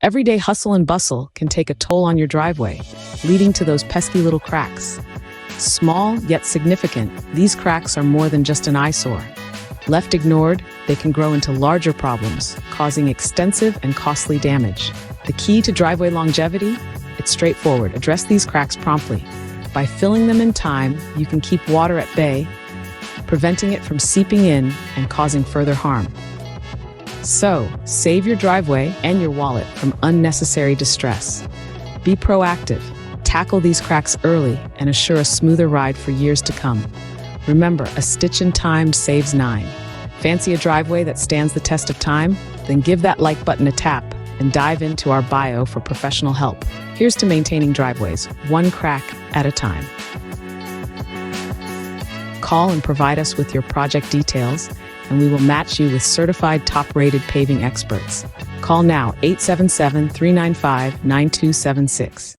Everyday hustle and bustle can take a toll on your driveway, leading to those pesky little cracks. Small yet significant, these cracks are more than just an eyesore. Left ignored, they can grow into larger problems, causing extensive and costly damage. The key to driveway longevity? It's straightforward. Address these cracks promptly. By filling them in time, you can keep water at bay, preventing it from seeping in and causing further harm. So, save your driveway and your wallet from unnecessary distress. Be proactive, tackle these cracks early, and assure a smoother ride for years to come. Remember, a stitch in time saves 9. Fancy a driveway that stands the test of time? Then give that like button a tap and dive into our bio for professional help. Here's to maintaining driveways, one crack at a time. Call and provide us with your project details, and we will match you with certified top-rated paving experts. Call now 877-395-9276.